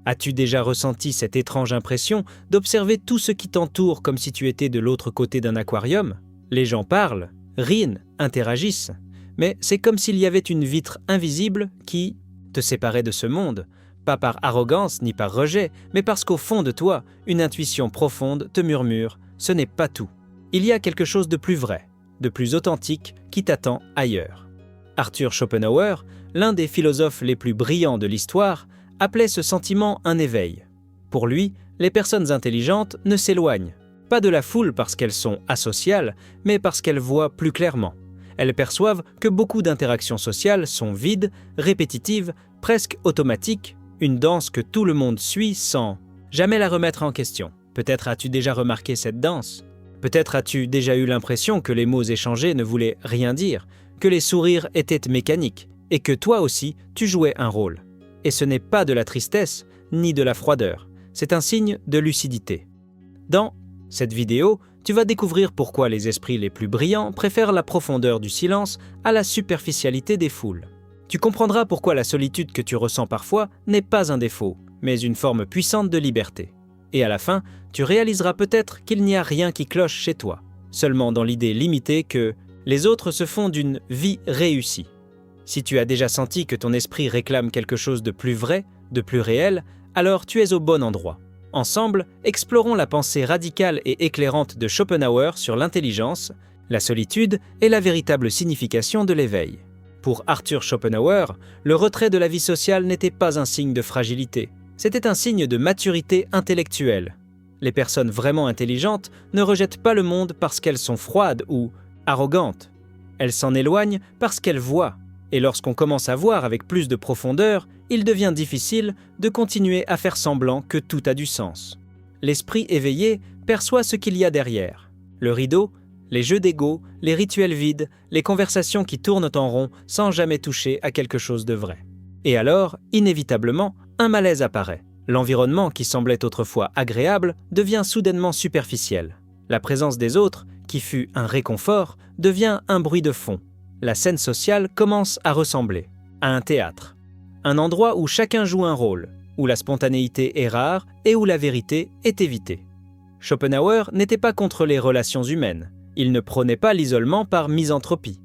As-tu déjà ressenti cette étrange impression d'observer tout ce qui t'entoure comme si tu étais de l'autre côté d'un aquarium? Les gens parlent, rient, interagissent, mais c'est comme s'il y avait une vitre invisible qui te séparait de ce monde, pas par arrogance ni par rejet, mais parce qu'au fond de toi, une intuition profonde te murmure « ce n'est pas tout ». Il y a quelque chose de plus vrai, de plus authentique qui t'attend ailleurs. Arthur Schopenhauer, l'un des philosophes les plus brillants de l'histoire, appelait ce sentiment un éveil. Pour lui, les personnes intelligentes ne s'éloignent, pas de la foule parce qu'elles sont asociales, mais parce qu'elles voient plus clairement. Elles perçoivent que beaucoup d'interactions sociales sont vides, répétitives, presque automatiques, une danse que tout le monde suit sans jamais la remettre en question. Peut-être as-tu déjà remarqué cette danse? Peut-être as-tu déjà eu l'impression que les mots échangés ne voulaient rien dire, que les sourires étaient mécaniques, et que toi aussi, tu jouais un rôle. Et ce n'est pas de la tristesse, ni de la froideur, c'est un signe de lucidité. Dans cette vidéo, tu vas découvrir pourquoi les esprits les plus brillants préfèrent la profondeur du silence à la superficialité des foules. Tu comprendras pourquoi la solitude que tu ressens parfois n'est pas un défaut, mais une forme puissante de liberté. Et à la fin, tu réaliseras peut-être qu'il n'y a rien qui cloche chez toi, seulement dans l'idée limitée que les autres se font d'une vie réussie. Si tu as déjà senti que ton esprit réclame quelque chose de plus vrai, de plus réel, alors tu es au bon endroit. Ensemble, explorons la pensée radicale et éclairante de Schopenhauer sur l'intelligence, la solitude et la véritable signification de l'éveil. Pour Arthur Schopenhauer, le retrait de la vie sociale n'était pas un signe de fragilité, c'était un signe de maturité intellectuelle. Les personnes vraiment intelligentes ne rejettent pas le monde parce qu'elles sont froides ou arrogantes. Elles s'en éloignent parce qu'elles voient. Et lorsqu'on commence à voir avec plus de profondeur, il devient difficile de continuer à faire semblant que tout a du sens. L'esprit éveillé perçoit ce qu'il y a derrière. Le rideau, les jeux d'ego, les rituels vides, les conversations qui tournent en rond sans jamais toucher à quelque chose de vrai. Et alors, inévitablement, un malaise apparaît. L'environnement qui semblait autrefois agréable devient soudainement superficiel. La présence des autres, qui fut un réconfort, devient un bruit de fond. La scène sociale commence à ressembler à un théâtre. Un endroit où chacun joue un rôle, où la spontanéité est rare et où la vérité est évitée. Schopenhauer n'était pas contre les relations humaines. Il ne prônait pas l'isolement par misanthropie.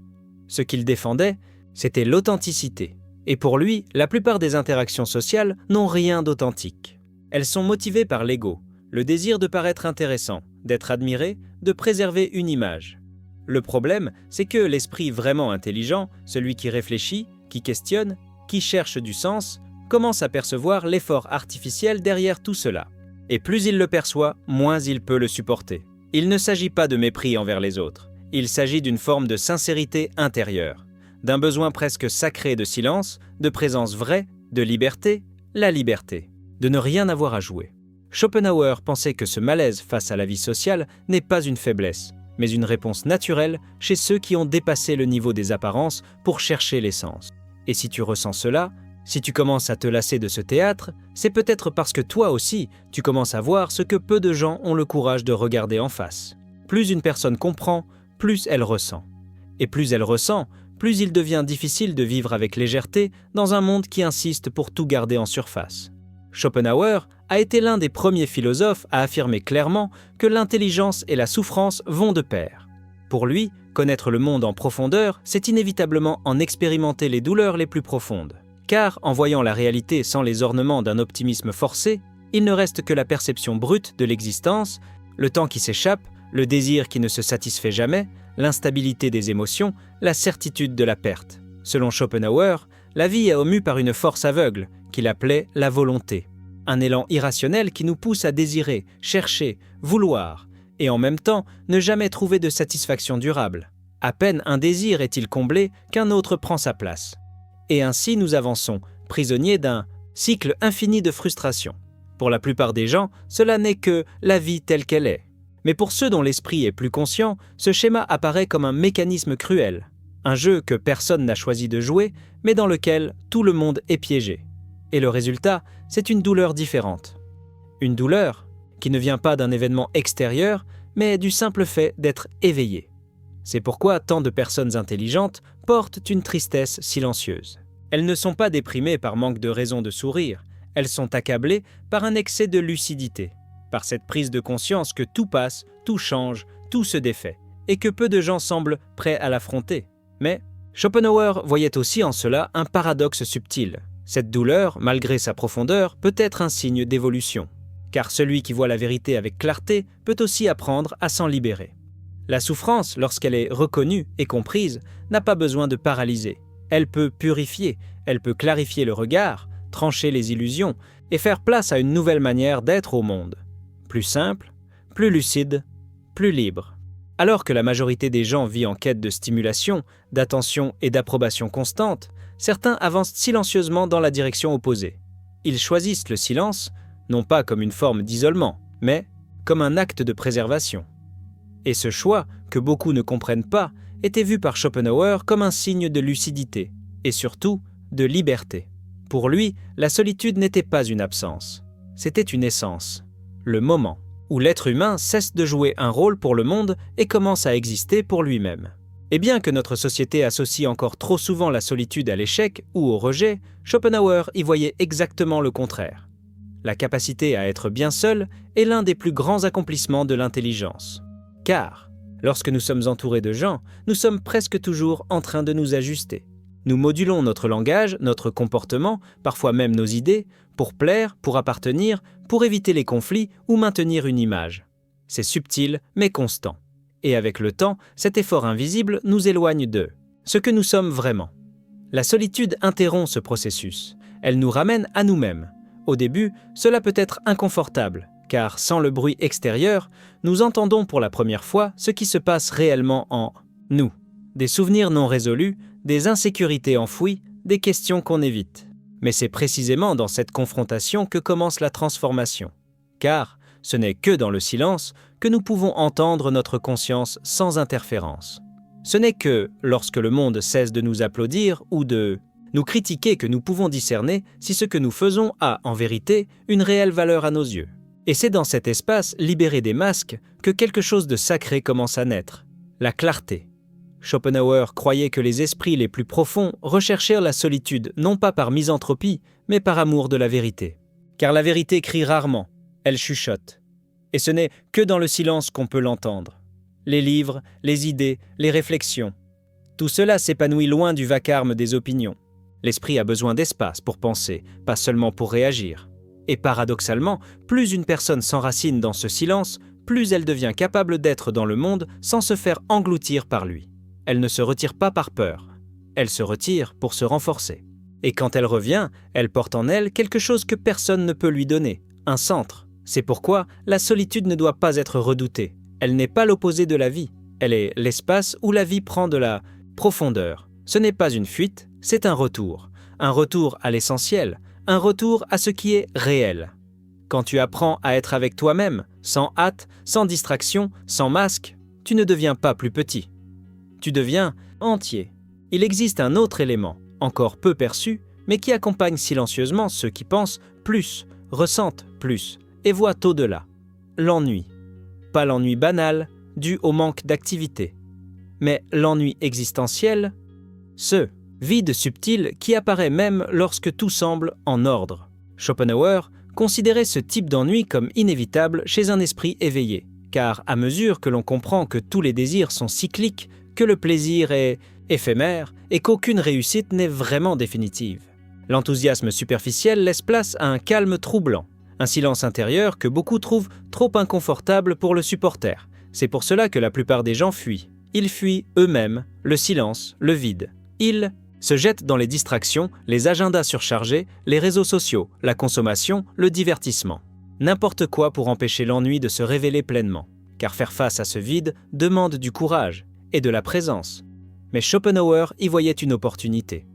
Ce qu'il défendait, c'était l'authenticité. Et pour lui, la plupart des interactions sociales n'ont rien d'authentique. Elles sont motivées par l'ego, le désir de paraître intéressant, d'être admiré, de préserver une image. Le problème, c'est que l'esprit vraiment intelligent, celui qui réfléchit, qui questionne, qui cherche du sens, commence à percevoir l'effort artificiel derrière tout cela. Et plus il le perçoit, moins il peut le supporter. Il ne s'agit pas de mépris envers les autres, il s'agit d'une forme de sincérité intérieure, d'un besoin presque sacré de silence, de présence vraie, de liberté, la liberté, de ne rien avoir à jouer. Schopenhauer pensait que ce malaise face à la vie sociale n'est pas une faiblesse, mais une réponse naturelle chez ceux qui ont dépassé le niveau des apparences pour chercher l'essence. Et si tu ressens cela, si tu commences à te lasser de ce théâtre, c'est peut-être parce que toi aussi, tu commences à voir ce que peu de gens ont le courage de regarder en face. Plus une personne comprend, plus elle ressent. Et plus elle ressent, plus il devient difficile de vivre avec légèreté dans un monde qui insiste pour tout garder en surface. Schopenhauer a été l'un des premiers philosophes à affirmer clairement que l'intelligence et la souffrance vont de pair. Pour lui, connaître le monde en profondeur, c'est inévitablement en expérimenter les douleurs les plus profondes. Car, en voyant la réalité sans les ornements d'un optimisme forcé, il ne reste que la perception brute de l'existence, le temps qui s'échappe, le désir qui ne se satisfait jamais, l'instabilité des émotions, la certitude de la perte. Selon Schopenhauer, la vie est mue par une force aveugle, qu'il appelait la volonté. Un élan irrationnel qui nous pousse à désirer, chercher, vouloir, et en même temps ne jamais trouver de satisfaction durable. À peine un désir est-il comblé qu'un autre prend sa place. Et ainsi nous avançons, prisonniers d'un cycle infini de frustration. Pour la plupart des gens, cela n'est que la vie telle qu'elle est. Mais pour ceux dont l'esprit est plus conscient, ce schéma apparaît comme un mécanisme cruel. Un jeu que personne n'a choisi de jouer, mais dans lequel tout le monde est piégé. Et le résultat, c'est une douleur différente. Une douleur qui ne vient pas d'un événement extérieur, mais du simple fait d'être éveillé. C'est pourquoi tant de personnes intelligentes portent une tristesse silencieuse. Elles ne sont pas déprimées par manque de raison de sourire, Elles sont accablées par un excès de lucidité, par cette prise de conscience que tout passe, tout change, tout se défait, et que peu de gens semblent prêts à l'affronter. Mais Schopenhauer voyait aussi en cela un paradoxe subtil. Cette douleur, malgré sa profondeur, peut être un signe d'évolution. Car celui qui voit la vérité avec clarté peut aussi apprendre à s'en libérer. La souffrance, lorsqu'elle est reconnue et comprise, n'a pas besoin de paralyser. Elle peut purifier, elle peut clarifier le regard, trancher les illusions et faire place à une nouvelle manière d'être au monde. Plus simple, plus lucide, plus libre. Alors que la majorité des gens vit en quête de stimulation, d'attention et d'approbation constante, certains avancent silencieusement dans la direction opposée. Ils choisissent le silence, non pas comme une forme d'isolement, mais comme un acte de préservation. Et ce choix, que beaucoup ne comprennent pas, était vu par Schopenhauer comme un signe de lucidité, et surtout de liberté. Pour lui, la solitude n'était pas une absence, c'était une essence, le moment, où l'être humain cesse de jouer un rôle pour le monde et commence à exister pour lui-même. Et bien que notre société associe encore trop souvent la solitude à l'échec ou au rejet, Schopenhauer y voyait exactement le contraire. La capacité à être bien seul est l'un des plus grands accomplissements de l'intelligence. Car, lorsque nous sommes entourés de gens, nous sommes presque toujours en train de nous ajuster. Nous modulons notre langage, notre comportement, parfois même nos idées, pour plaire, pour appartenir, pour éviter les conflits ou maintenir une image. C'est subtil, mais constant. Et avec le temps, cet effort invisible nous éloigne de ce que nous sommes vraiment. La solitude interrompt ce processus. Elle nous ramène à nous-mêmes. Au début, cela peut être inconfortable, car sans le bruit extérieur, nous entendons pour la première fois ce qui se passe réellement en nous. Des souvenirs non résolus, des insécurités enfouies, des questions qu'on évite. Mais c'est précisément dans cette confrontation que commence la transformation. Car ce n'est que dans le silence que nous pouvons entendre notre conscience sans interférence. Ce n'est que lorsque le monde cesse de nous applaudir ou de nous critiquer que nous pouvons discerner si ce que nous faisons a, en vérité, une réelle valeur à nos yeux. Et c'est dans cet espace libéré des masques que quelque chose de sacré commence à naître, la clarté. Schopenhauer croyait que les esprits les plus profonds recherchèrent la solitude non pas par misanthropie, mais par amour de la vérité. Car la vérité crie rarement, elle chuchote. Et ce n'est que dans le silence qu'on peut l'entendre. Les livres, les idées, les réflexions. Tout cela s'épanouit loin du vacarme des opinions. L'esprit a besoin d'espace pour penser, pas seulement pour réagir. Et paradoxalement, plus une personne s'enracine dans ce silence, plus elle devient capable d'être dans le monde sans se faire engloutir par lui. Elle ne se retire pas par peur. Elle se retire pour se renforcer. Et quand elle revient, elle porte en elle quelque chose que personne ne peut lui donner, un centre. C'est pourquoi la solitude ne doit pas être redoutée. Elle n'est pas l'opposé de la vie. Elle est l'espace où la vie prend de la profondeur. Ce n'est pas une fuite, c'est un retour à l'essentiel, un retour à ce qui est réel. Quand tu apprends à être avec toi-même, sans hâte, sans distraction, sans masque, tu ne deviens pas plus petit. Tu deviens entier. Il existe un autre élément, encore peu perçu, mais qui accompagne silencieusement ceux qui pensent plus, ressentent plus et voient au-delà. L'ennui. Pas l'ennui banal, dû au manque d'activité, mais l'ennui existentiel, ce vide subtil qui apparaît même lorsque tout semble en ordre. Schopenhauer considérait ce type d'ennui comme inévitable chez un esprit éveillé, car à mesure que l'on comprend que tous les désirs sont cycliques, que le plaisir est éphémère et qu'aucune réussite n'est vraiment définitive. L'enthousiasme superficiel laisse place à un calme troublant, un silence intérieur que beaucoup trouvent trop inconfortable pour le supporter. C'est pour cela que la plupart des gens fuient. Ils fuient eux-mêmes, le silence, le vide. Ils se jettent dans les distractions, les agendas surchargés, les réseaux sociaux, la consommation, le divertissement. N'importe quoi pour empêcher l'ennui de se révéler pleinement. Car faire face à ce vide demande du courage et de la présence. Mais Schopenhauer y voyait une opportunité.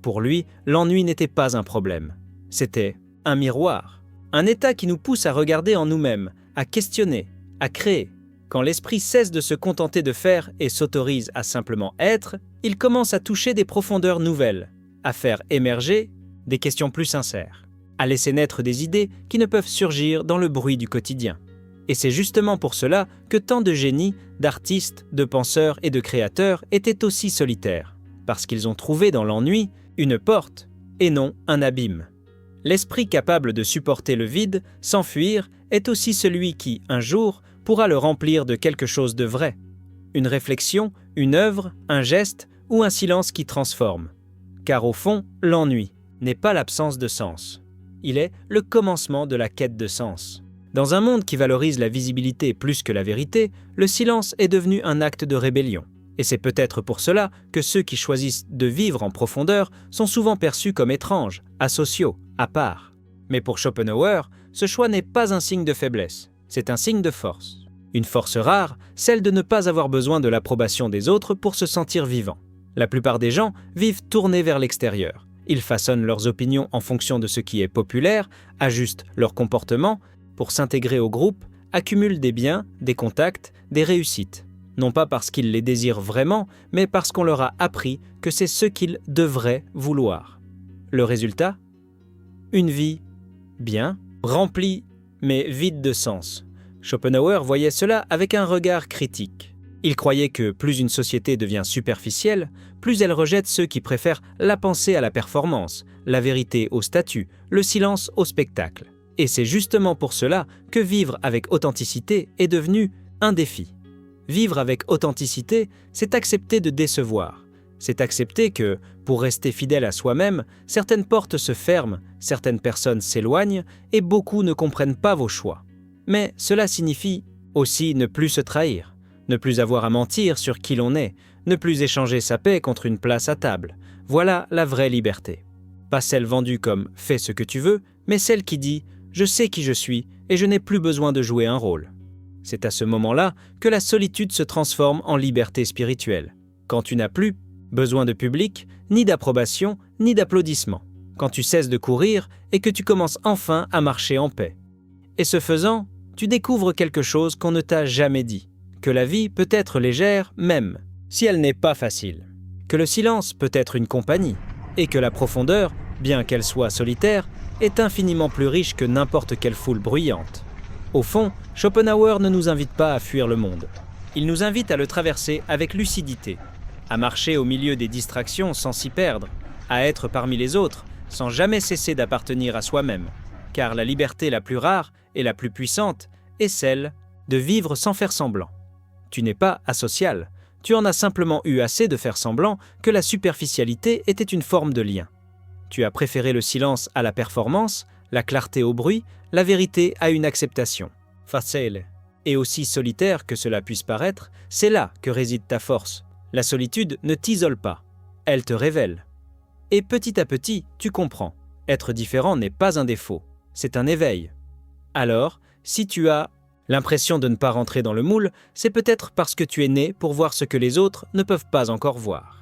Pour lui, l'ennui n'était pas un problème. C'était un miroir. Un état qui nous pousse à regarder en nous-mêmes, à questionner, à créer. Quand l'esprit cesse de se contenter de faire et s'autorise à simplement être, il commence à toucher des profondeurs nouvelles, à faire émerger des questions plus sincères, à laisser naître des idées qui ne peuvent surgir dans le bruit du quotidien. Et c'est justement pour cela que tant de génies, d'artistes, de penseurs et de créateurs étaient aussi solitaires, parce qu'ils ont trouvé dans l'ennui une porte et non un abîme. L'esprit capable de supporter le vide, sans fuir, est aussi celui qui, un jour, pourra le remplir de quelque chose de vrai. Une réflexion, une œuvre, un geste ou un silence qui transforme. Car au fond, l'ennui n'est pas l'absence de sens. Il est le commencement de la quête de sens. Dans un monde qui valorise la visibilité plus que la vérité, le silence est devenu un acte de rébellion. Et c'est peut-être pour cela que ceux qui choisissent de vivre en profondeur sont souvent perçus comme étranges, asociaux, à part. Mais pour Schopenhauer, ce choix n'est pas un signe de faiblesse, c'est un signe de force. Une force rare, celle de ne pas avoir besoin de l'approbation des autres pour se sentir vivant. La plupart des gens vivent tournés vers l'extérieur. Ils façonnent leurs opinions en fonction de ce qui est populaire, ajustent leur comportement pour s'intégrer au groupe, accumulent des biens, des contacts, des réussites. Non pas parce qu'ils les désirent vraiment, mais parce qu'on leur a appris que c'est ce qu'ils devraient vouloir. Le résultat ? Une vie bien, remplie, mais vide de sens. Schopenhauer voyait cela avec un regard critique. Il croyait que plus une société devient superficielle, plus elle rejette ceux qui préfèrent la pensée à la performance, la vérité au statut, le silence au spectacle. Et c'est justement pour cela que vivre avec authenticité est devenu un défi. Vivre avec authenticité, c'est accepter de décevoir. C'est accepter que, pour rester fidèle à soi-même, certaines portes se ferment, certaines personnes s'éloignent et beaucoup ne comprennent pas vos choix. Mais cela signifie aussi ne plus se trahir, ne plus avoir à mentir sur qui l'on est, ne plus échanger sa paix contre une place à table. Voilà la vraie liberté. Pas celle vendue comme « fais ce que tu veux », mais celle qui dit « je sais qui je suis et je n'ai plus besoin de jouer un rôle ». C'est à ce moment-là que la solitude se transforme en liberté spirituelle. Quand tu n'as plus besoin de public, ni d'approbation, ni d'applaudissements. Quand tu cesses de courir et que tu commences enfin à marcher en paix. Et ce faisant, tu découvres quelque chose qu'on ne t'a jamais dit. Que la vie peut être légère même, si elle n'est pas facile. Que le silence peut être une compagnie. Et que la profondeur, bien qu'elle soit solitaire, est infiniment plus riche que n'importe quelle foule bruyante. Au fond, Schopenhauer ne nous invite pas à fuir le monde. Il nous invite à le traverser avec lucidité, à marcher au milieu des distractions sans s'y perdre, à être parmi les autres sans jamais cesser d'appartenir à soi-même. Car la liberté la plus rare et la plus puissante est celle de vivre sans faire semblant. Tu n'es pas asocial, tu en as simplement eu assez de faire semblant que la superficialité était une forme de lien. Tu as préféré le silence à la performance, la clarté au bruit, la vérité à une acceptation. Facile. Et aussi solitaire que cela puisse paraître, c'est là que réside ta force. La solitude ne t'isole pas, elle te révèle. Et petit à petit, tu comprends. Être différent n'est pas un défaut, c'est un éveil. Alors, si tu as l'impression de ne pas rentrer dans le moule, c'est peut-être parce que tu es né pour voir ce que les autres ne peuvent pas encore voir.